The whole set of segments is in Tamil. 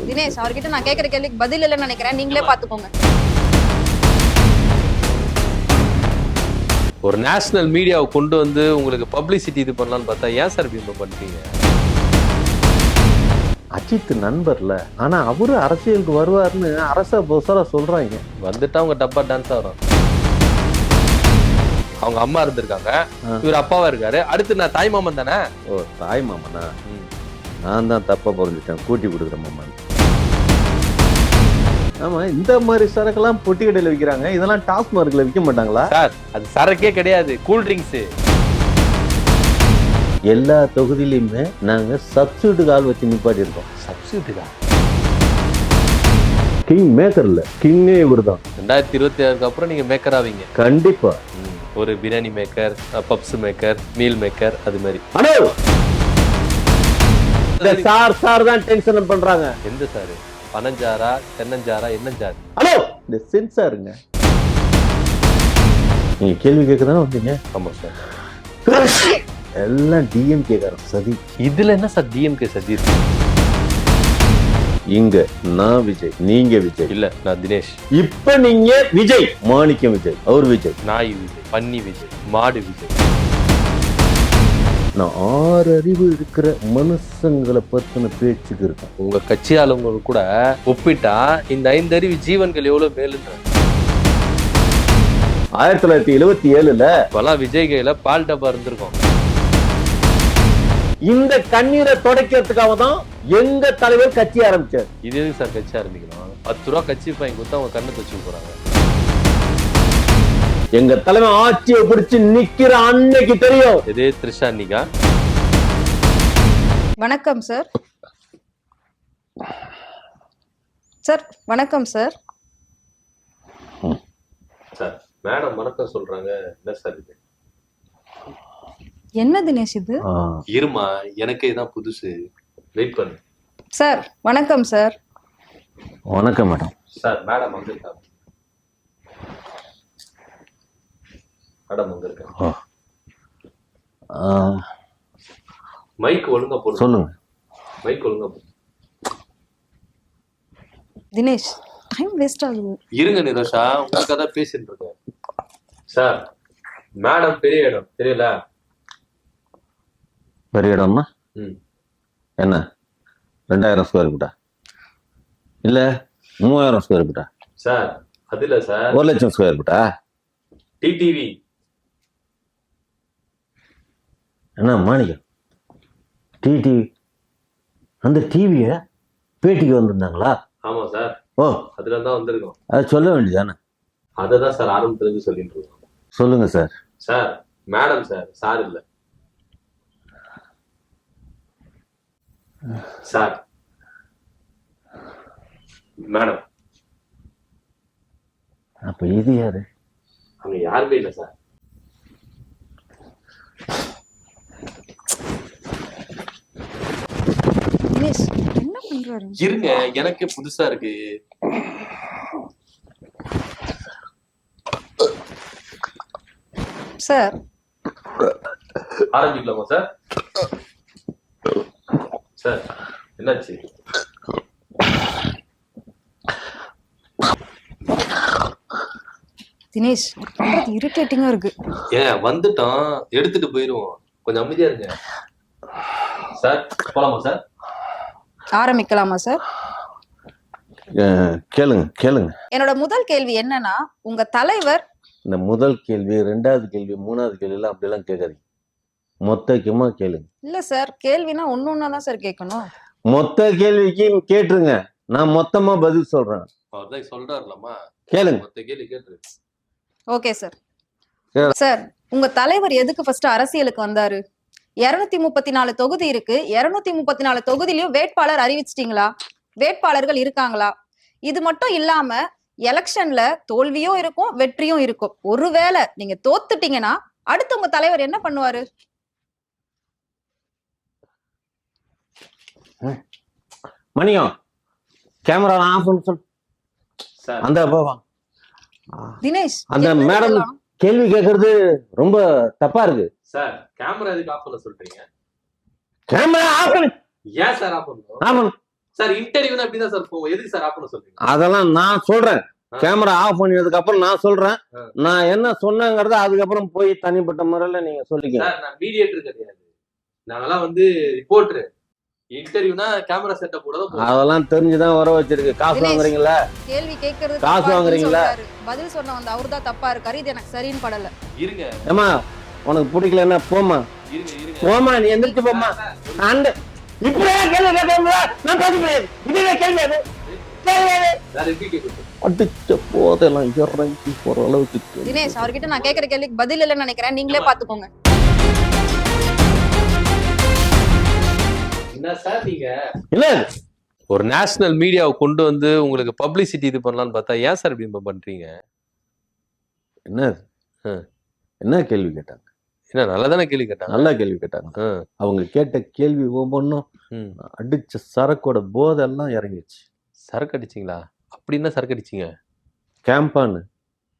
தினேஷ் அவர்கிட்ட நான் கேக்குற கேள்விக்கு பதில் இல்லைன்னு நினைக்கிறேன், நீங்களே பாத்துக்கோங்க. ஒரு நேஷனல் மீடியாவை கொண்டு வந்து உங்களுக்கு பப்ளிசிட்டி இது பண்ணலாம்னு பார்த்தா ஏன் சார் இப்படி பண்றீங்க? அஜித் நண்பர்ல, ஆனா அவரு அரசியலுக்கு வருவாருன்னு அரச பொசரா சொல்றாங்க. வந்துட்டா அவங்க டப்பா டான்ஸ் ஆடுறோம். அவங்க அம்மா இருந்திருக்காங்க, இவர் அப்பாவா இருக்காரு, அடுத்து நான் தாய் மாமன் தானே. ஓ தாய் மாமனா? நான் தான் தப்பா புரிஞ்சுட்டேன், கூட்டி கொடுக்குற மாமன். ஆமா, இந்த மாதிரி சரக்கெல்லாம் பொட்டி கடையில விற்கிறாங்க, இதெல்லாம் டாஸ்மார்க்ல விற்க மாட்டாங்களா சார்? அது சரக்கே கிடையாது, கூல் ட்ரிங்க்ஸ். எல்லா தொகுதியிலுமே நாங்க சப்ஸ்டியூட்டுக்கு ஆள் வச்சு நிப்பாட்டி இருக்கோம். சப்ஸ்டியூட்டா? கிங் மேக்கர்ல கிங்கே இவர் தான். 2026 அப்புறம் நீங்க மேக்கர் ஆவீங்க கண்டிப்பா. ஒரு biryani maker, puffs maker, meal maker, அது மாதிரி. ஹலோ, இந்த சார் தான் டென்ஷன் பண்றாங்க. எந்த சாரு? பனஞ்சாரா, தென்னஞ்சாரா, என்னஞ்சாரு? ஹலோ, இந்த சென்சாருங்க. நீங்க கேள்வி கேட்கதானே வந்தீங்க? ஆமா சார். எல்லாம் டிஎம்கே காரன் சதி. இதுல என்ன சார் டிஎம்கே சதி இருக்கு? இங்க நான் விஜய், நீங்க விஜய் இல்ல, நான் தினேஷ். இப்ப நீங்க விஜய், மாணிக்கம் விஜய், அவர் விஜய், நாய் விஜய், பன்னி விஜய், மாடு விஜய். நான் 6 அறிவு இருக்கிற மனுஷங்களை பத்தின பேச்சுக்கு இருக்கேன். உங்க கட்சி ஆளுங்க கூட ஒப்பிட்டா இந்த 5 அறிவு ஜீவன்கள் எவ்வளவு மேலுன்ற. 1977ல இப்பெல்லாம் விஜய் கையில பால் டப்பா இருந்திருக்கும். இந்த கண்ணீரை துடைக்கிறதுக்காக தான் எங்க தலைவர் கட்சி ஆரம்பிச்சார். இது எதுக்கு சார் கட்சி ஆரம்பிக்கணும்? 10 ரூபா கட்சி வாங்கி கொடுத்தா அவங்க கண்ணை தச்சு போறாங்க. எங்க தலைவர் ஆட்சியை பிடிச்சு நிக்கிற அன்னைக்கு தெரியும். இதே த்ரிஷா அன்னிக்கா? வணக்கம் சார். சார் வணக்கம் சார். சார் மேடம் வணக்கம் சொல்றாங்க, என்ன சார் இது? என்ன தினேஷ் இது? இருமா, எனக்கு இதான் புதுசு, வெயிட் பண்ணு. சார் வணக்கம் சார். வணக்கம் மேடம். சார் மேடம் வந்திருக்காங்க. மேடம் வந்திருக்காங்க. மைக் ஒழுங்கா போடு. சொல்லுங்க. மைக் ஒழுங்கா போடு. தினேஷ் டைம் வேஸ்ட் ஆகுது. இருங்க நிரோஷா, உங்களுக்கு தான் பேசிட்டு இருக்கேன். சார் மேடம் பெரிய இடம் தெரியல. பெரிய இடம்னா என்ன? 2000 ஸ்கொயர் ஃபீட்டா இல்ல 3000 ஸ்கொயர் ஃபீட்டா? சார் அது இல்ல சார், 1 லட்சம் ஸ்கொயர் ஃபீட்டா? டிடிவி. என்ன மாணிக்கம், டிடிவி? அந்த டிவிய பேட்டிக்கு வந்திருந்தாங்களா? ஆமா சார். ஓ, அதுல தான் வந்திருக்கோம். அது சொல்ல வேண்டியதானே? அததான் சார் ஆரம்பத்துல இருந்து சொல்லிட்டு இருக்கோம். சொல்லுங்க sir. Sir madam sir, sir இல்ல சார், மேடம். அப்ப இது யாரு? அங்க யாருமே இல்ல சார். தினேஷ் என்ன பண்றாரு? இருங்க, எனக்கே புதுசா இருக்கு. சார் ஆரம்பிக்கலாமா சார்? சார் என்னாச்சு? தினேஷ் பண்றது இரிட்டேட்டிங்கா இருக்கு. ஏன் வந்துட்டோம், எடுத்துட்டு போயிருவோம், கொஞ்சம் அமைதியா இருங்க. சார் போலாமா சார்? ஆரம்பிக்கலாமா சார்? கேளுங்க கேளுங்க. என்னோட முதல் கேள்வி என்னன்னா, உங்க தலைவர். இந்த முதல் கேள்வி, 2வது கேள்வி, 3வது கேள்வி எல்லாம் அப்படியெல்லாம் கேட்காதீங்க, மொத்தமா கேளுங்க. இல்ல சார், கேள்வினா ஒன்னொன்னா சார் கேட்கணும். மொத்த கேள்விக்கு கேட்டுருங்க, நான் மொத்தமா பதில் சொல்றேன். அவர்தான் சொல்றாருலமா, கேளுங்க. மொத்த கேள்வி கேட்டு. Okay sir. சார் உங்க தலைவர் எதுக்கு ஃபர்ஸ்ட் அரசியலுக்கு வந்தாரு? 234 தொகுதி இருக்கு. 234 தொகுதியிலயும் வேட்பாளர் அறிவிச்சிட்டீங்களா? வேட்பாளர்கள் இருக்காங்களா? இது மட்டும் இல்லாம எலெக்ஷன்ல தோல்வியும் இருக்கும், வெற்றியும் இருக்கும். ஒருவேளை நீங்க தோத்துட்டீங்கன்னா அடுத்து உங்க தலைவர் என்ன பண்ணுவாரு? மணியம், கேமரா ஆஃப் பண்ண சொல். அந்த தினேஷ், அந்த மேடம் கேள்வி கேட்கறது ரொம்ப தப்பா இருக்கு சார். கேமரா எதுக்கு ஆஃப் பண்ண சொல்றீங்க? கேமரா ஆஃப் பண்ணு. ஏன் சார் ஆஃப் பண்ணணும்? ஆஃப் பண்ணு. சார் இன்டர்வியூனா எப்படிதான் சார் போவோம்? எதுக்கு சார் ஆஃப் பண்ண சொல்றீங்க? அதெல்லாம் நான் சொல்றேன். கேமரா ஆஃப் பண்ணதுக்கு அப்புறம் நான் சொல்றேன். நான் என்ன சொன்னேங்கிறத அதுக்கப்புறம் போய் தனிப்பட்ட முறையில நீங்க சொல்லிக்க. சார் நான் மீடியேட்டர் கிடையாது, நாங்கெல்லாம் வந்து ரிப்போர்ட்டர். இன்டர்வியூனா கேமரா செட்டப் கூட தான். அதெல்லாம் தெரிஞ்சுதான் வர வச்சிருக்கு. காசு தினேஷ், வாங்குறீங்களா? கேள்வி கேட்கறது காசு தப்பா இருக்குன்னு வாங்குறீங்களா? சொல்றாரு. பதில் சொன்ன வந்து அவர்தான் தப்பா இருக்காரு. இது எனக்கு சரின்னு படல. இருங்க ஏமா உனக்கு பிடிக்கலன்னா போமா, இருங்க இருங்க. போமா, நீ எந்திரிச்சு போமா. அந்த இப்படியே கேள்வி கேட்க நான் பேச முடியாது. இதுவே கேள்வி அது வேற எப்படி கேக்குது? அடிச்ச போதெல்லாம் இறங்கி போற அளவுக்கு கேள்வி. தினேஷ், அவர்கிட்ட நான் கேட்கற கேள்விக்கு பதில் இல்லைன்னு நினைக்கிறேன். நீங்களே பாத்துக்கோங்க. என்ன சார் நீங்க இல்ல ஒரு நேஷனல் மீடியாவை கொண்டு வந்து உங்களுக்கு பப்ளிசிட்டி இது பண்ணலாம்னு பார்த்தா ஏன் சார் இப்படி பண்றீங்க? என்ன என்ன கேள்வி கேட்டாங்க? என்ன நல்லதானே கேள்வி கேட்டாங்க? நல்லா கேள்வி கேட்டாங்க. அவங்க கேட்ட கேள்வி ஒவ்வொன்றும் அடிச்ச சரக்கோட போதெல்லாம் இறங்கிடுச்சு. சரக்கு அடிச்சிங்களா? அப்படின்னா சரக்கு அடிச்சிங்க? கேம்பான்னு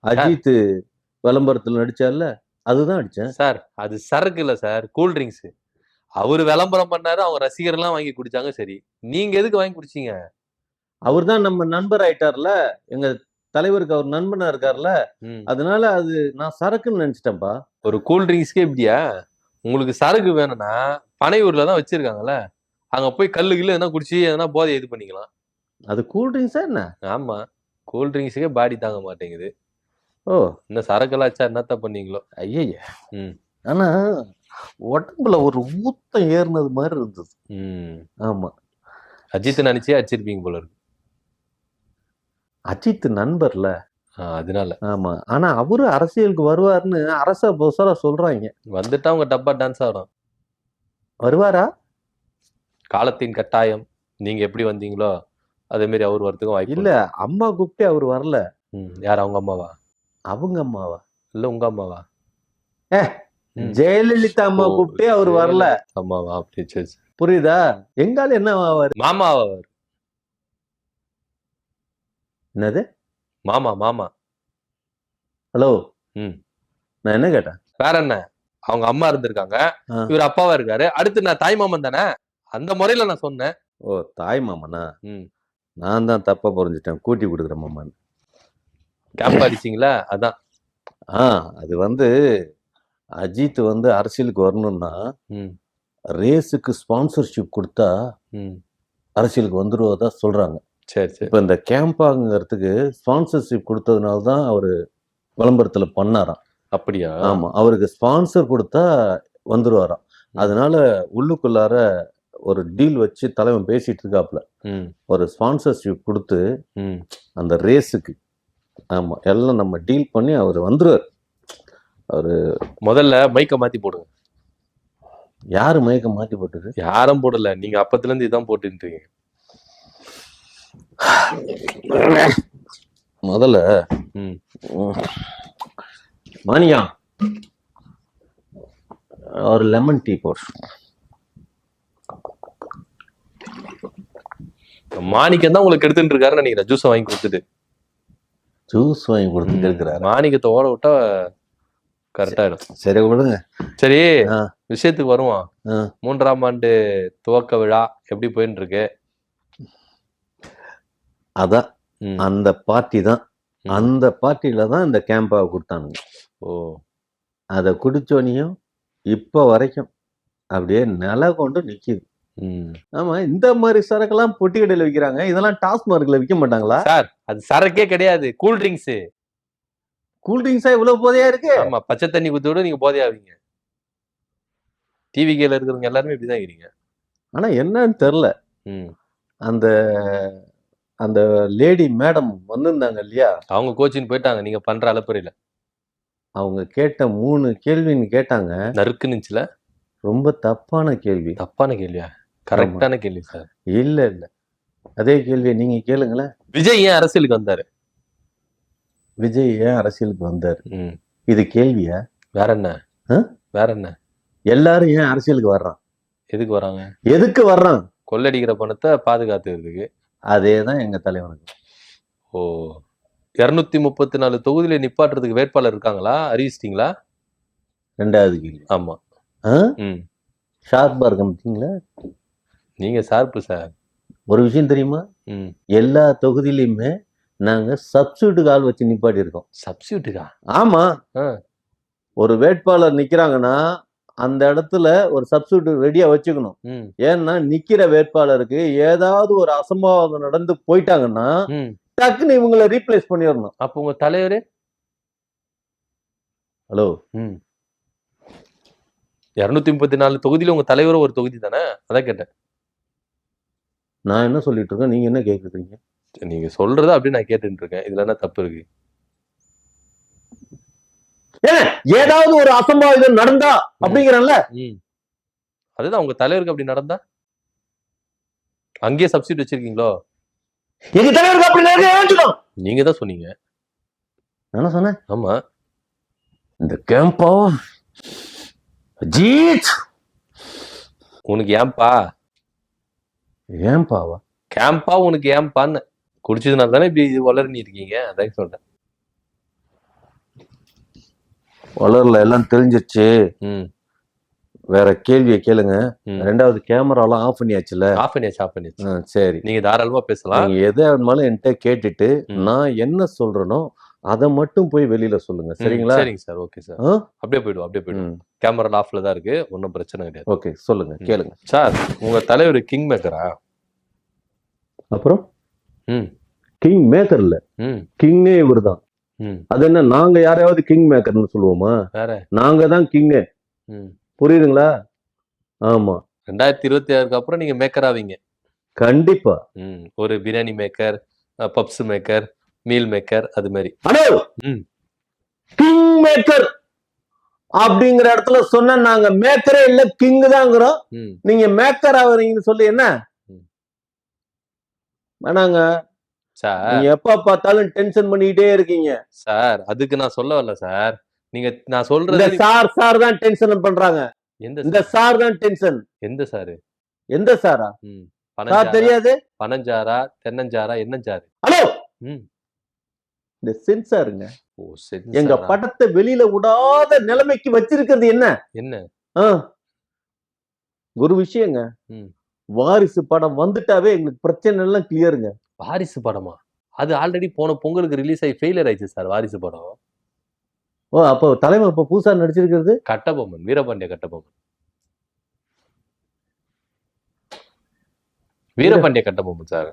அஜித் விளம்பரத்துல நடிச்சார்ல, அதுதான் அடிச்சேன் சார். அது சரக்கு இல்ல சார், கூல் ட்ரிங்க்ஸ். அவரு விளம்பரம் பண்ணாரு, அவங்க ரசிகர்லாம் வாங்கி குடிச்சாங்க. சரி, நீங்க எதுக்கு வாங்கி குடிச்சீங்க? அவர் தான் நம்ம நண்பர் ஆயிட்டார்ல, எங்க தலைவருக்கு அவர் நண்பனா இருக்கார்ல, அதனால அது நான் சரக்குன்னு நினைச்சிட்டேன்ப்பா. ஒரு கூல் ட்ரிங்க்ஸ்க்கே இப்படியா? உங்களுக்கு சரக்கு வேணும்னா பனையூர்ல தான் வச்சிருக்காங்கல்ல, அங்க போய் கல்லு கில்லு எதனா குடிச்சு எதனா போதை இது பண்ணிக்கலாம். அது கூல் ட்ரிங்க்ஸா என்ன? ஆமா, கூல் ட்ரிங்க்ஸுக்கே பாடி தாங்க மாட்டேங்குது. ஓ, இந்த சரக்கெல்லாம் வச்சா என்னத்த பண்ணீங்களோ? ஐய. ஆனா உடம்புல ஒரு ஊத்தம் ஏறினது மாதிரி இருந்தது. ஆமா, அஜித் நினைச்சே அடிச்சிருப்பீங்க போல இருக்கு. அஜித் நண்பர்ல, அதனால. ஆமா. ஆனா அவரு அரசியலுக்கு வருவாருன்னு அரச பொசரா சொல்றாங்க. வந்துட்டா உங்க டப்பா டான்ஸ் ஆடும். வருவாரா? காலத்தின் கட்டாயம். நீங்க எப்படி வந்தீங்களோ அதே மாதிரி அவர் வரதுக்கும் வாய்ப்பு இல்ல. அம்மா கூப்பிட்டே அவர் வரல. யார்? அவங்க அம்மாவா? அவங்க அம்மாவா? இல்ல உங்க அம்மாவா? ஜெயலலிதா அம்மா கூப்பிட்டே அவர் வரல. அம்மாவா? அப்படி சரி. புரியுதா? எங்கால என்ன ஆவாரு? மாமாவா? என்னது மாமா? மாமா. ஹலோ. நான் என்ன கேட்டேன்? வேற என்ன? அவங்க அம்மா இருந்திருக்காங்க, இவர் அப்பாவா இருக்காரு. அடுத்து நான் தாய் மாமன் தானே, அந்த முறையில நான் சொன்னேன். ஓ, தாய் மாமனா? நான் தான் தப்பா புரிஞ்சுட்டேன். கூட்டி கொடுக்குற மாமான்னு. கேம்ப் அடிச்சிங்களா? அதான். அது வந்து அஜித் வந்து அரசியலுக்கு வரணும்னா ரேஸுக்கு ஸ்பான்சர்ஷிப் கொடுத்தா அரசியலுக்கு வந்துருவதா சொல்றாங்க. சரி சரி. இப்ப இந்த கேம்பாங்கிறதுக்கு ஸ்பான்சர்ஷிப் கொடுத்ததுனால தான் அவரு விளம்பரத்துல பண்ணாராம். அப்படியா? ஆமா, அவருக்கு ஸ்பான்சர் கொடுத்தா வந்துருவாராம். அதனால உள்ளுக்குள்ளார ஒரு டீல் வச்சு தலைவன் பேசிட்டு இருக்காப்ல. ஒரு ஸ்பான்சர்ஷிப் கொடுத்து அந்த ரேஸுக்கு, ஆமா, எல்லாம் நம்ம டீல் பண்ணி அவர் வந்துருவார். அவரு முதல்ல மைக்க மாத்தி போடுங்க. யாரு மைக்க மாத்தி போட்டது? யாரும் போடல, நீங்க அப்பத்துல இருந்து இதான் போட்டுருக்கீங்க. முதல்ல மானியா ஒரு லெமன் டீ போடு. மாணிக்கம் தான் உங்களுக்கு எடுத்துட்டு இருக்காருன்னு நினைக்கிறேன். ஜூஸ் வாங்கி கொடுத்துட்டு. ஜூஸ் வாங்கி கொடுத்துட்டு இருக்கிறாரு. மாணிக்கத்தை ஓட விட்டா கரெக்டா ஆயிடும். சரி விடுங்க. சரி, விஷயத்துக்கு வருவான். 3ஆம் ஆண்டு துவக்க விழா எப்படி போயின்னு இருக்கு? அதான் அந்த பார்ட்டி தான். அந்த பார்ட்டியில தான் இந்த கேம்பாவை கொடுத்தானுங்க. ஓ, அதை குடிச்சோனியும் இப்ப வரைக்கும் அப்படியே நில கொண்டு நிக்குது. ஆமா, இந்த மாதிரி சரக்கெல்லாம் பொட்டி கடையில விக்கிறாங்க. இதெல்லாம் டாஸ்மார்க்ல விற்க மாட்டாங்களா சார்? அது சரக்கே கிடையாது, கூல் ட்ரிங்க்ஸ். கூல் ட்ரிங்க்ஸா இவ்வளவு போதையா இருக்கு? ஆமா, பச்சை தண்ணி குத்தி விட நீங்க போதையாவீங்க. டிவி கேல இருக்கிறவங்க எல்லாருமே இப்படிதான் இருக்கிறீங்க. ஆனா என்னன்னு தெரியல. அந்த அந்த லேடி மேடம் வந்திருந்தாங்க இல்லையா, அவங்க கோச்சின்னு போயிட்டாங்க. நீங்க பண்ற அலப்பறையில அவங்க கேட்ட 3 கேள்வின்னு கேட்டாங்க. நறுக்கு நிச்சுல. ரொம்ப தப்பான கேள்வி. தப்பான கேள்வியா? கரெக்டான கேள்வி சார். இல்ல இல்ல, அதே கேள்வியை நீங்க கேளுங்களேன். விஜய் ஏன் அரசியலுக்கு வந்தாரு? விஜய் ஏன் அரசியலுக்கு வந்தாரு? இது கேள்வியா? வேற என்ன? வேற என்ன? எல்லாரும் ஏன் அரசியலுக்கு வர்றான்? எதுக்கு வராங்க? எதுக்கு வர்றான்? கொள்ளடிக்கிற பணத்தை பாதுகாத்துறதுக்கு. அதேதான் எங்க தலைவனுக்கு. ஓ, 234 தொகுதியில நிப்பாட்டுறதுக்கு வேட்பாளர் இருக்காங்களா? அறிவிச்சிட்டீங்களா? 2வது கேள்வி. ஆமா. ஷார்ப்பா இருக்க மாட்டீங்களா? நீங்க ஷார்ப்பு சார். ஒரு விஷயம் தெரியுமா, ம். எல்லா தொகுதியிலுமே நாங்க சப்ஸ்டியூட்டுக்கு ஆள் வச்சு நிப்பாட்டி இருக்கோம். சப்ஸ்டியூட்டுக்கா? ஆமா, ஆ. ஒரு வேட்பாளர் நிக்கிறாங்கன்னா அந்த இடத்துல ஒரு சப்ஸ்டியூட் ரெடியா வச்சுக்கணும். ம். ஏன்னா நிக்கிற வேட்பாளருக்கு ஏதாவது ஒரு அசம்பாவிதம் நடந்து போயிட்டாங்கன்னா ம். டக்குன்னு இவங்களை ரீப்ளேஸ் பண்ணிடணும். அப்ப உங்க தலைவரு? ஹலோ, ம். 234 தொகுதியில உங்க தலைவரும் ஒரு தொகுதி தானே? அதான் கேட்டேன். நான் என்ன சொல்லிட்டு இருக்கேன், நீங்க என்ன கேக்குறீங்க? நீங்க சொல்றத அப்படி நான் கேட்டுட்டு இருக்கேன். இதுல என்ன தப்பு இருக்கு? ஏதாவது ஒரு அசம்பாவிதம் நடந்தா அப்படிங்கிறல்ல. ம். அதுதான் உங்க தலைவருக்கு அப்படி நடந்தா அங்கேயே சப்ஸ்டியூட் வச்சிருக்கீங்களோ? எங்க தலைவருக்கு அப்படி நடக்க நீங்க தான் சொன்னீங்க. என்ன சொன்னேன்? ஆமா. இந்த கேம்பா ஜீத் உனக்கு ஏன்பா? ஏம்பாவா? கேம்பா உனக்கு ஏம்பான்னு குடிச்சதுனால தானே இப்படி வளர்னி இருக்கீங்க. அதான் சொல்றேன். வளரல, எல்லாம் தெரிஞ்சிருச்சு. ம். வேற கேள்வியை கேளுங்க. ம். ரெண்டாவது கேமராலாம் ஆஃப் பண்ணியாச்சுல. ஆஃப் பண்ணியாச்சு. சரி, நீங்க தாராளமா பேசலாம். நீங்க எதை வேணுமாலும் என்கிட்ட கேட்டுட்டு ம். நான் என்ன சொல்றேனோ அதை மட்டும் போய் வெளியில சொல்லுங்க. சரிங்களா? சரிங்க சார். Okay sir. ஆ? அப்படியே போயிடும். ம். கேமரா ஆஃப்ல தான் இருக்கு. ஒன்றும் பிரச்சனை கிடையாது. ஓகே, சொல்லுங்க, கேளுங்க. சார், உங்க தலைவர் கிங் மேக்கரா? அப்புறம் ம். கிங் மேக்கர் இல்ல, ம். கிங்கே இவர்தான். ம். அது என்ன, நாங்க யாரையாவது கிங் மேக்கர்னு சொல்லுவோமா? வேற. நாங்க தான் கிங். ம். புரியுதுங்களா? ஆமா, 2026க்கு அப்புறம் நீங்க மேக்கர் ஆவீங்க. கண்டிப்பா. ம். ஒரு biryani maker, puffs maker, meal maker, அது மாதிரி. ஹலோ, ம். கிங் மேக்கர் அப்படிங்கிற இடத்துல சொன்னா நாங்க மேக்கரே இல்ல, கிங் தாங்கிறோம். ம். நீங்க மேக்கர் ஆகுறீங்கன்னு சொல்லி என்ன ம். வேணாங்க. சார், நீங்க எப்ப பார்த்தாலும் டென்ஷன் பண்ணிக்கிட்டே இருக்கீங்க. சார் அதுக்கு நான் சொல்ல வரல சார். நீங்க நான் இந்த சொல்றது சார் தான் டென்ஷன் பண்றாங்க. எந்த இந்த சார் தான் டென்ஷன். எந்த சாரு? எந்த சாரா? ம். சார் பனஞ்சாரா, தெரியாது. பனஞ்சாரா, தென்னஞ்சாரா, என்னஞ்சாரு? ஹலோ, ம். இந்த சென்சாருங்க ஓ, சரி. எங்க படத்தை வெளியில விடாத நிலைமைக்கு வச்சிருக்கிறது என்ன? என்ன? ஆ, ஒரு விஷயங்க. ம். வாரிசு படம் வந்துட்டாவே எங்களுக்கு பிரச்சனை எல்லாம் கிளியருங்க. வாரிசு படமா? அது ஆல்ரெடி போன பொங்கலுக்கு ரிலீஸ் ஆகி ஃபெயிலியர் ஆயிடுச்சு சார் வாரிசு படம். ஓ, அப்போ தலைவர் இப்ப புதுசா நடிச்சிருக்கிறது கட்டபொம்மன், வீரபாண்டிய கட்டபொம்மன். வீரபாண்டிய கட்டபொம்மன் சார்.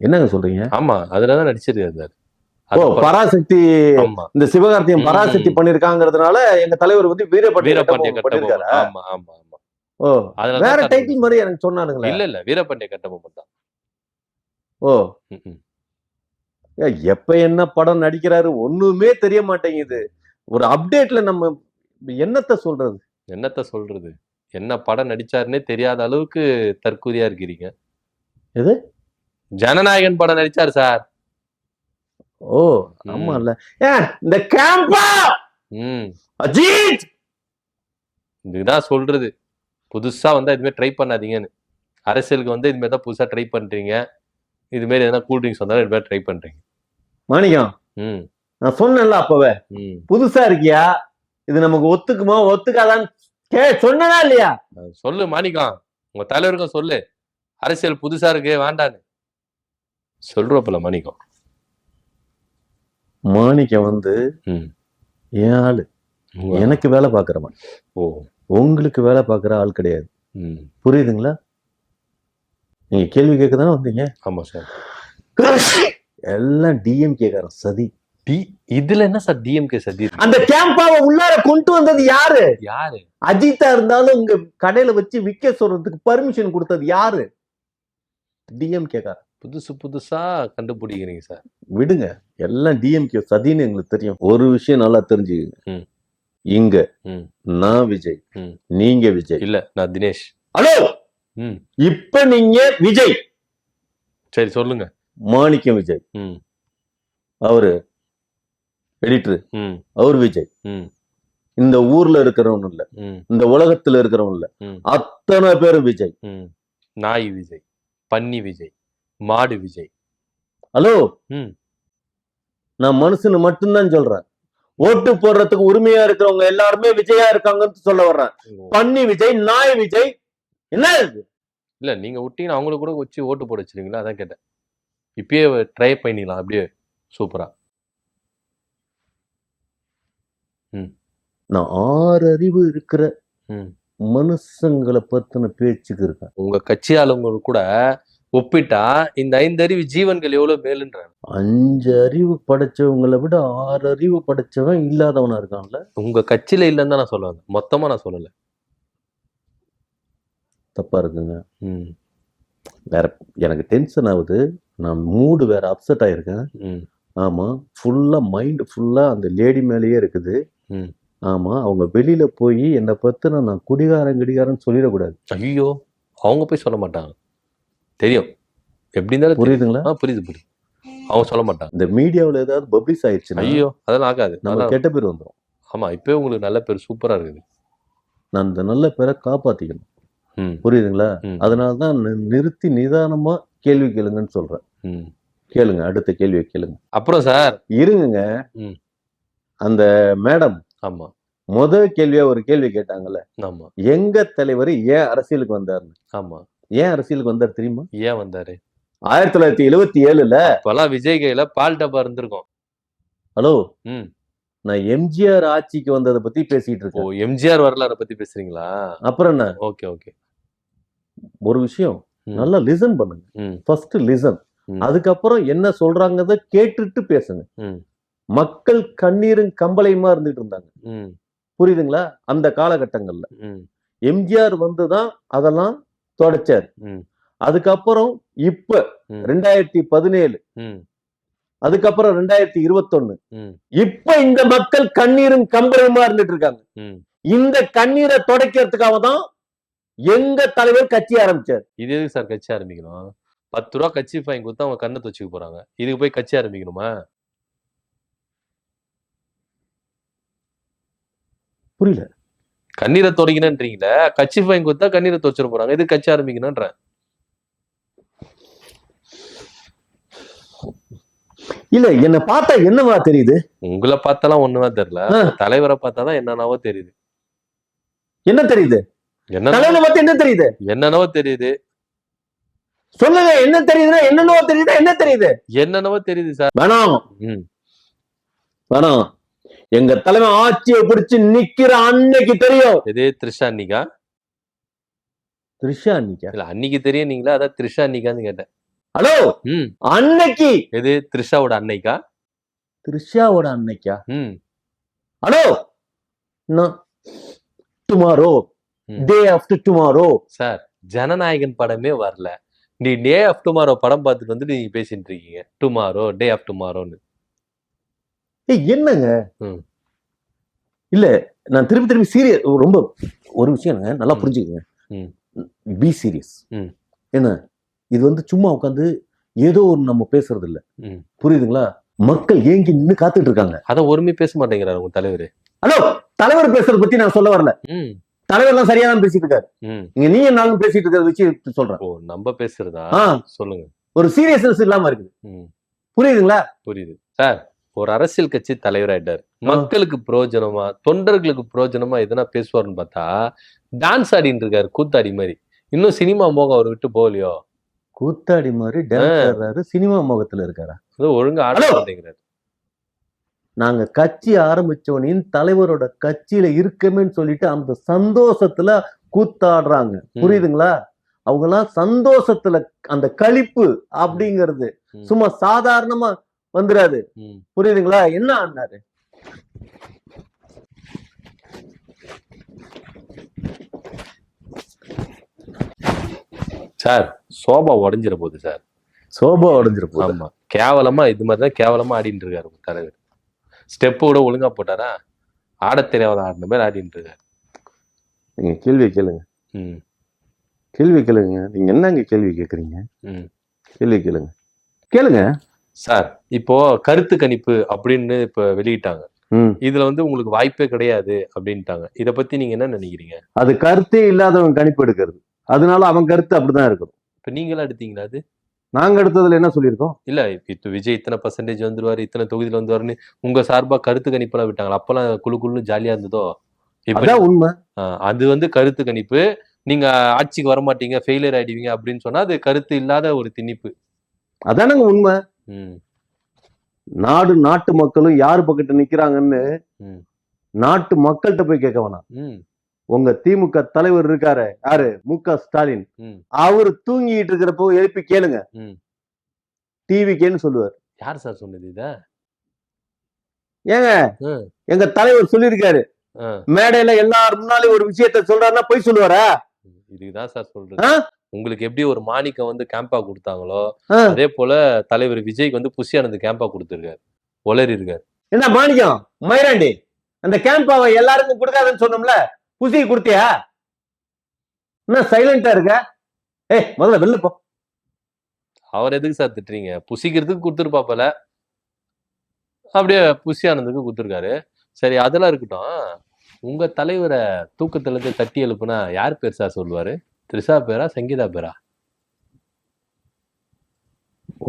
என்னங்க சொல்றீங்க? ஆமா, அதுலதான் நடிச்சிருக்காரு சார். ஓ, பராசக்தி, ஆமா, இந்த சிவகார்த்தியம் பராசக்தி பண்ணிருக்காங்கிறதுனால எங்க தலைவர் வந்து வீரபாண்டிய வீரபாண்டிய கட்டபொம்மன் பண்ணிருக்காரு. கட்டபொம்மன். ஆமா ஆமா ஆமா. ஓ, அதுலதான் வேற சார் டைட்டில் மாதிரி எனக்கு சொன்னானுங்களே. இல்ல வீரபாண்டிய கட்டபொம்மன் தான். ஓ, ம். எப்ப என்ன படம் நடிக்கிறாரு ஒண்ணுமே தெரிய மாட்டேங்குது. ஒரு அப்டேட்ல நம்ம என்னத்த சொல்றது? என்னத்த சொல்றது? என்ன படம் நடிச்சாருன்னே தெரியாத அளவுக்கு தற்கூரியா இருக்கிறீங்க. எது? ஜனநாயகன் படம் நடிச்சாரு சார். ஓ, ஆமா இல்ல. இந்த கேம்பா ம். அஜித் இதுதான் சொல்றது. புதுசா வந்தா இதுமாதிரி ட்ரை பண்ணாதீங்கன்னு. அரசியலுக்கு வந்து இதுமாதிரி தான் புதுசா ட்ரை பண்றீங்க. இது மாதிரி எதனா கூல் ட்ரிங்க்ஸ் வந்தாலும் இது மாதிரி ட்ரை பண்றீங்க. மாணிக்கம், ம். நான் சொன்னேன்ல அப்பவே, ம். புதுசா இருக்கியா, இது நமக்கு ஒத்துக்குமா ஒத்துக்காதான்னு சொன்னதா இல்லையா? சொல்லு மாணிக்கம், உங்க தலைவருக்கும் சொல்லு, அரசியல் புதுசா இருக்கு வேண்டான்னு சொல்றப்பல. மாணிக்கம் மாணிக்கம் வந்து ம். என் ஆளு, எனக்கு வேலை பாக்குறவன். ஓ, உங்களுக்கு வேலை பாக்குற ஆள் கிடையாது. ம். புரியுதுங்களா? நீங்க கேள்வி கேட்கதானே வந்தீங்க. ஆமா சார். எல்லாம் டிஎம்கே காரன் சதி. இதுல என்ன சார் டிஎம்கே சதி இருக்கு? அந்த கேம்பாவை உள்ளார கொண்டு வந்தது யாரு? யாரு? அஜித்தா இருந்தாலும் உங்க கடையில வச்சு விக்க சொல்றதுக்கு பர்மிஷன் கொடுத்தது யாரு? டிஎம்கே காரன். புதுசா கண்டுபிடிக்கிறீங்க சார். விடுங்க, எல்லாம் டிஎம்கே சதின்னு எங்களுக்கு தெரியும். ஒரு விஷயம் நல்லா தெரிஞ்சுக்கங்க. ம். இங்க ம். நான் விஜய், ம். நீங்க விஜய். இல்ல, நான் தினேஷ். ஹலோ, ம். இப்ப நீங்க விஜய், சரி சொல்லுங்க. மாணிக்கம் விஜய், ம். அவரு எடிட்டர், ம். அவர் விஜய். ம். இந்த ஊர்ல இருக்கிறவன் இல்ல, ம். இந்த உலகத்துல இருக்கிறவன் இல்ல, ம். அத்தனை பேரும் விஜய். ம். நாய் விஜய், பன்னி விஜய், மாடு விஜய். ஹலோ, ம். நான் மனுஷனு மட்டும்தான் சொல்றேன். ஓட்டு போடுறதுக்கு உரிமையா இருக்கிறவங்க எல்லாருமே விஜயா இருக்காங்கன்னு சொல்ல வர்றேன். பன்னி விஜய், நாய் விஜய், என்ன இருக்கு? இல்ல நீங்க விட்டீங்கன்னா அவங்களுக்கு கூட வச்சு ஓட்டு போட வச்சிருவீங்களா? அதான் கேட்டேன். இப்பயே ட்ரை பண்ணிடலாம் அப்படியே சூப்பரா. ம். நான் 6 அறிவு இருக்கிற ம். மனுஷங்களை பத்தின பேச்சுக்கு இருக்கேன். உங்க கட்சி ஆளுங்க கூட ஒப்பிட்டா இந்த 5 அறிவு ஜீவன்கள் எவ்வளவு மேலுன்றாங்க. 5 அறிவு படைச்சவங்களை விட 6 அறிவு படைச்சவன் இல்லாதவனா இருக்கான்ல. உங்க கட்சியில இல்லைன்னு தான் நான் சொல்ல வந்தேன். மொத்தமா நான் சொல்லல. தப்பா இருக்குங்க. ம். வேற எனக்கு டென்ஷன் ஆகுது. நான் மூடு வேற அப்செட் ஆயிருக்கேன். ம். ஆமா, ஃபுல்லா மைண்ட் ஃபுல்லா அந்த லேடி மேலேயே இருக்குது. ம். ஆமா, அவங்க வெளியில போய் என்னை பத்தின நான் குடிகாரன் சொல்லிடக்கூடாது. ஐயோ அவங்க போய் சொல்ல மாட்டாங்க. தெரியும் எப்படி இருந்தாலும் தெரியும். புரியுதுங்களா? புரியுது. அவங்க சொல்ல மாட்டாங்க. இந்த மீடியாவில் ஏதாவது பப்ளிஷ் ஆயிடுச்சுன்னா ஐயோ அதெல்லாம் ஆகாது. நம்ம அதெல்லாம் கெட்ட பேர் வந்துடும். ஆமா இப்பவே உங்களுக்கு நல்ல பேர் சூப்பரா இருக்குது. நான் இந்த நல்ல பேரை காப்பாத்திக்கணும். ம். புரியுதுங்களா? ம். அதனாலதான் நிறுத்தி நிதானமா கேள்வி கேளுங்கன்னு சொல்றேன். ம். கேளுங்க, அடுத்த கேள்வியை கேளுங்க. அப்புறம் சார் இருங்க. ம். அந்த மேடம் ஆமா முதல் கேள்வியா ஒரு கேள்வி கேட்டாங்கல்ல, ஆமா எங்க தலைவர் ஏன் அரசியலுக்கு வந்தாருன்னு. ஆமா ஏன் அரசியலுக்கு வந்தார் தெரியுமா? ஏன் வந்தாரு? 1977ல. இப்பெல்லாம் விஜய் கையில பால் டப்பா இருந்திருக்கும். ஹலோ, ம். நான் எம்ஜிஆர் ஆட்சிக்கு வந்ததை பத்தி பேசிட்டு ஓ இருக்கேன். எம்ஜிஆர் வரலாறை பத்தி பேசுறீங்களா? அப்புறம் என்ன, ஓகே. ஒரு விஷயம் ம். நல்லா லிசன் பண்ணுங்க. ம். First listen. ம். அதுக்கப்புறம் என்ன சொல்றாங்கறத கேட்டுட்டு பேசுங்க. ம். மக்கள் கண்ணீரும் கம்பளையுமா இருந்துட்டு இருந்தாங்க. ம். புரியுதுங்களா? அந்த காலகட்டங்கள்ல ம். எம்ஜிஆர் வந்துதான் அதெல்லாம் தொடச்சாரு. ம். அதுக்கப்புறம் இப்ப ம். 2017, ம். அதுக்கப்புறம் 2021, ம். இப்ப இந்த மக்கள் கண்ணீரும் கம்பளையுமா இருந்துட்டு இருக்காங்க. ம். இந்த கண்ணீரை துடைக்கிறதுக்காக தான் எங்க தலைவர் கட்சி ஆரம்பிச்சார். இது எதுக்கு சார் கட்சி ஆரம்பிக்கணும்? 10 ரூபா கட்சி ஃபைன் கொடுத்தா அவங்க கண்ணை துவச்சிக்க போறாங்க. இதுக்கு போய் கட்சி ஆரம்பிக்கணுமா? புரியல. கண்ணீரை துடைக்கணுன்றீங்களே, கட்சி ஃபைன் கொடுத்தா கண்ணீரை துவச்சிட போறாங்க. இது கட்சி ஆரம்பிக்கணும்ன்றேன். இல்ல, என்ன பார்த்தா என்னவா தெரியுது? உங்களை பார்த்தாலாம் ஒண்ணுமா தெரியல. தலைவரை பார்த்தாதான் என்னென்னவோ தெரியுது. என்ன தெரியுது? தலைவரை பார்த்து என்ன தெரியுது? என்னென்னவோ தெரியுது. சொல்லுங்க, என்ன தெரியுதுன்னா என்னென்னவோ தெரியுதா? என்ன தெரியுது? என்னென்னவோ தெரியுது சார். வேணாம் ம். வேணாம். எங்க தலைமை ஆட்சியை பிடிச்சு நிக்கிற அன்னைக்கு தெரியும். எது த்ரிஷா அன்னிக்கா? த்ரிஷா அன்னிக்கா? இல்ல அன்னைக்கு தெரியும் நீங்களா? அதான் த்ரிஷா அன்னிக்கான்னு கேட்டேன். ஹலோ, ம். அன்னைக்கு. எது த்ரிஷாவோட அன்னைக்கா? த்ரிஷாவோட அன்னைக்கா? ம். Hello, tomorrow, day after tomorrow. Sir Jananayagan படமே வரல, நீ டே ஆஃப் டுமாரோ படம் பார்த்துட்டு வந்து நீங்க பேசிட்டு இருக்கீங்க டுமாரோ டே ஆஃப் டுமாரோன்னு. என்னங்க? ம். இல்ல, நான் திருப்பி சீரியஸ். ரொம்ப ஒரு விஷயம் நல்லா புரிஞ்சுக்கங்க. ம். Be serious. ம். என்ன, இது வந்து சும்மா உட்காந்து ஏதோ ஒரு நம்ம பேசுறது இல்ல. ம். புரியுதுங்களா? மக்கள் ஏங்கி நின்னு காத்துட்டு இருக்காங்க. அத ஒருமே பேச மாட்டேங்கிறாரு உங்க தலைவர். ஹலோ, தலைவர் பேசுறத பத்தி நான் சொல்ல வரல. ம். தலைவர் எல்லாம் சரியா தான் பேசிட்டு இருக்காரு. ம். நீ என்னாலும் பேசிட்டு இருக்கிறத வச்சு சொல்றேன். ஓ நம்ம பேசுறதா? சொல்லுங்க. ஒரு சீரியஸ்னஸ் இல்லாம இருக்குது. ம். புரியுதுங்களா? புரியுது சார். ஒரு அரசியல் கட்சி தலைவராயிட்டாரு, மக்களுக்கு பிரயோஜனமா தொண்டர்களுக்கு பிரயோஜனமா எதனா பேசுவாருன்னு பார்த்தா டான்ஸ் ஆடிட்டு இருக்காரு, கூத்தாடி மாதிரி. இன்னும் சினிமா மோகம் அவர் விட்டு போகலையோ? கூத்தாடி மாதிரி டான்ஸ் ஆடுறாரு, சினிமா மோகத்துல இருக்காரா? ஒழுங்கா ஆட மாட்டேங்கிறாரு. நாங்க கட்சி ஆரம்பிச்சோனின் தலைவரோட கட்சியில இருக்கமேன்னு சொல்லிட்டு அந்த சந்தோஷத்துல கூத்தாடுறாங்க. புரியுதுங்களா? அவங்க எல்லாம் சந்தோஷத்துல அந்த களிப்பு அப்படிங்கிறது சும்மா சாதாரணமா வந்துடாது. புரியுதுங்களா? என்ன ஆனாரு? சார் சோபா உடஞ்சிட போகுது சார். சோபா உடஞ்சிட போகுது. ஆமா, கேவலமா இது மாதிரிதான் கேவலமா ஆடிட்டு இருக்காரு தலைவர். ஸ்டெப் கூட ஒழுங்கா போட்டாரா? ஆட தெரியாத ஆடின மாதிரி ஆடிட்டு இருக்காரு. நீங்க கேள்வி கேளுங்க. கேள்வி கேளுங்க. நீங்க என்னங்க கேள்வி கேக்குறீங்க? கேள்வி கேளுங்க. கேளுங்க சார். இப்போ கருத்து கணிப்பு அப்படின்னு இப்ப வெளியிட்டாங்க. இதுல வந்து உங்களுக்கு வாய்ப்பே கிடையாது அப்படின்ட்டாங்க. இத பத்தி நீங்க என்ன நினைக்கிறீங்க? அது கருத்தே இல்லாதவன் கணிப்பு எடுக்கிறது. அதனால அவன் கருத்து அப்படிதான் இருக்கும். இப்ப நீங்களா எடுத்தீங்களா? அது நாங்க எடுத்ததுல என்ன சொல்லியிருக்கோம்? இல்ல இப்ப விஜய் இத்தனை % வந்துருவாரு, இத்தனை தொகுதியில வந்துருவாருன்னு உங்க சார்பா கருத்து கணிப்பெல்லாம் விட்டாங்களா? அப்பெல்லாம் குழு ஜாலியா இருந்ததோ? இப்ப உண்மை. அது வந்து கருத்து கணிப்பு. நீங்க ஆட்சிக்கு வரமாட்டீங்க, ஃபெயிலியர் ஆயிடுவீங்க அப்படின்னு சொன்னா அது கருத்து இல்லாத ஒரு திணிப்பு. அதானங்க உண்மை. ம். நாட்டு மக்களும் யாரு பக்கத்து நிக்கிறாங்கன்னு ம். நாட்டு மக்கள்கிட்ட போய் கேட்க வேணாம். ம். உங்க திமுக தலைவர் இருக்காரு யாரு, மு.க. ஸ்டாலின், ம். அவரு தூங்கிட்டு இருக்கிறப்போ எழுப்பி கேளுங்க, ம். டிவிக்கேன்னு சொல்லுவார். யார் சார் சொன்னது இத? ஏங்க ம். எங்க தலைவர் சொல்லியிருக்காரு, ஆ. மேடையில எல்லாரும் முன்னாலே ஒரு விஷயத்த சொல்றாருன்னா போய் சொல்லுவாரா? இதுதான் சார் ஆ? சொல்றது. உங்களுக்கு எப்படி ஒரு மாணிக்கம் வந்து கேம்பா கொடுத்தாங்களோ ஆ. அதே போல தலைவர் விஜய்க்கு வந்து புஷியானது கேம்பா கொடுத்திருக்காரு, ஒளரி இருக்காரு. என்ன மாணிக்கம் மயிராண்டி, அந்த கேம்பாவை எல்லாருக்கும் கொடுக்காதுன்னு சொன்னோம்ல, புசி கொடுத்தியா? என்ன சைலண்டா இருக்க? முதல்ல வெளில போ. அவர் எதுக்கு சார் திட்டுறீங்க? புசிக்கிறதுக்கு கொடுத்துருப்பாப்பல, அப்படியே புஷியானதுக்கு கொடுத்துருக்காரு. சரி, அதெல்லாம் இருக்கட்டும். உங்க தலைவரை தூக்கத்துல இருந்து தட்டி எழுப்புனா யார் பேர் சார் சொல்லுவாரு? த்ரிஷா பேரா, சங்கீதா பேரா?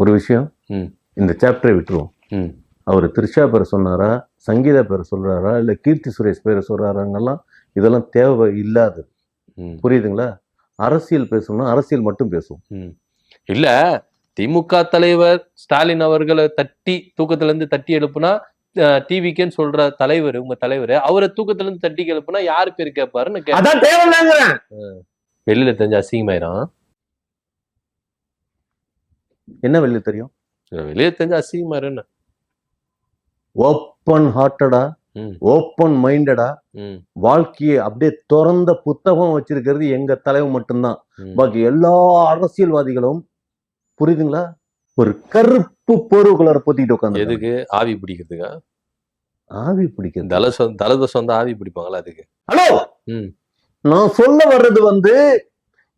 ஒரு விஷயம், ம். இந்த சாப்டரை விட்டுருவோம். ம். அவர் த்ரிஷா பேரை சொன்னாரா, சங்கீதா பேரை சொல்றாரா, இல்ல கீர்த்தி சுரேஷ் பேரை சொல்றாராங்கெல்லாம் இதெல்லாம் தேவை இல்லாது. ம். புரியுதுங்களா? அரசியல் பேசணும்னா அரசியல் மட்டும் பேசுவோம். ம். இல்ல, திமுக தலைவர் ஸ்டாலின் அவர்களை தூக்கத்துல இருந்து தட்டி எழுப்புனா டிவிக்கேன்னு சொல்ற தலைவர், உங்க தலைவர், அவரை தூக்கத்துல இருந்து தட்டி எழுப்புனா யாரு பேர் கேட்பாருன்னு அதான் தேவையில்லைங்கிறேன். வெளியில தெரிஞ்ச அசிங்கமாயிரும். என்ன வெளியே தெரியும்? வெளியே தெரிஞ்ச அசிங்கமாயிரும். ஓப்பன் ஹார்ட்டடா, ஓப்பன் மைண்டடா, வாழ்க்கையை அப்படியே திறந்த புத்தகம் வச்சிருக்கிறது எங்க தலைவர் மட்டும்தான். பாக்கி எல்லா அரசியல்வாதிகளும், புரியுதுங்களா, ஒரு கருப்பு போர்வுக்குள்ளார பொத்திட்டு உட்காந்து. எதுக்கு? ஆவி பிடிக்கிறதுக்கா? ஆவி பிடிக்கிறது. தலதோஷம் வந்து ஆவி பிடிப்பாங்களா அதுக்கு? ஹலோ, நான் சொல்ல வர்றது வந்து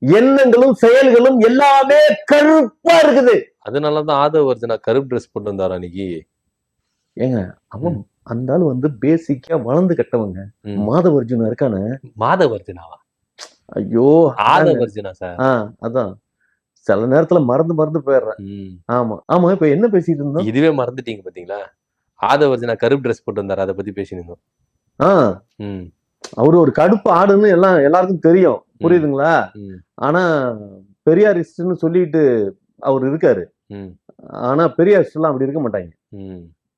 எண்ணங்களும் செயல்களும் எல்லாமே கருப்பா இருக்குது. அதனாலதான் ஆதவ அர்ஜுனா கருப்பு ட்ரெஸ் போட்டு வந்தாரா அன்னைக்கு? ஏங்க, அவன் அந்த ஆள் வந்து பேசிக்கா வளர்ந்து கட்டவங்க. மாதவ அர்ஜுனா இருக்கானே. மாதவ அர்ஜுனாவா? ஐயோ, ஆதவ அர்ஜுனா சார். அதான் சில நேரத்துல மறந்து போயிடுறேன். ஆமா, இப்ப என்ன பேசிட்டு இருந்தோம்? இதுவே மறந்துட்டீங்க பாத்தீங்களா? ஆதவ அர்ஜுனா கருப்பு ட்ரெஸ் போட்டு வந்தாரு, அதை பத்தி பேசினோம். அவரு ஒரு கடுப்பு ஆடுன்னு எல்லாருக்கும் தெரியும், புரியுதுங்களா? ஆனா பெரியாரிஸ்ட்னு சொல்லிட்டு அவர் இருக்காரு. ஆனா பெரியாரிஸ்ட் எல்லாம் அப்படி இருக்க மாட்டாங்க.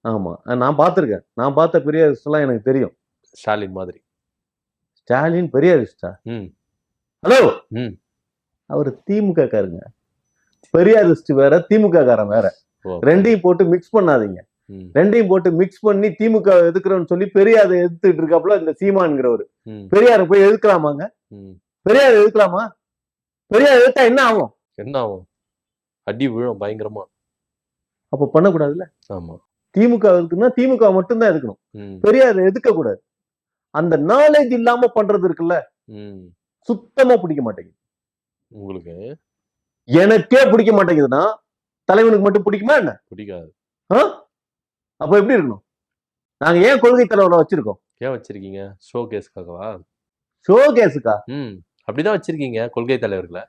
ஆமா, நான் பார்த்திருக்கேன். நான் பார்த்த பெரியாரிஸ்ட் எல்லாம் எனக்கு தெரியும். ஸ்டாலின் மாதிரி. ஸ்டாலின் பெரியாரிஸ்டா? ஹலோ, அவரு திமுக காரங்க. பெரியாரிஸ்ட் வேற, திமுக காரன் வேற. ரெண்டையும் போட்டு மிக்ஸ் பண்ணாதீங்க. ரெண்டையும் போட்டு மிக்ஸ் பண்ணி திமுக எதுக்குறோம்னு சொல்லி பெரியாரை எதிர்த்துட்டு இருக்காப்புல இந்த சீமான்ங்கிறவரு. பெரியாரை போய் எதுக்கலாமாங்க? பெரியார் எதுக்கலாமா? பெரியார் எதிர்த்தா என்ன ஆகும்? என்ன ஆகும்? அடி விழும் பயங்கரமா. அப்ப பண்ணக்கூடாதுல்ல. ஆமா, திமுக இருக்குன்னா திமுக மட்டும்தான் எதுக்கணும், பெரியார் எதுக்க கூடாது. அந்த நாலேஜ் இல்லாம பண்றது இருக்குல்ல, சுத்தமா பிடிக்க மாட்டேங்குது. உங்களுக்கு எனக்கே பிடிக்க மாட்டேங்குதுன்னா தலைவனுக்கு மட்டும் பிடிக்குமா என்ன? பிடிக்காது. அப்ப எப்படி இருக்கணும்? நாங்க ஏன் கொள்கை தலைவரை வச்சிருக்கோம்? ஏன் வச்சிருக்கீங்க? ஷோ கேஸ்க்காகவா? ஷோ கேஸுக்கா? அப்படிதான் வச்சிருக்கீங்க கொள்கை தலைவர்களை.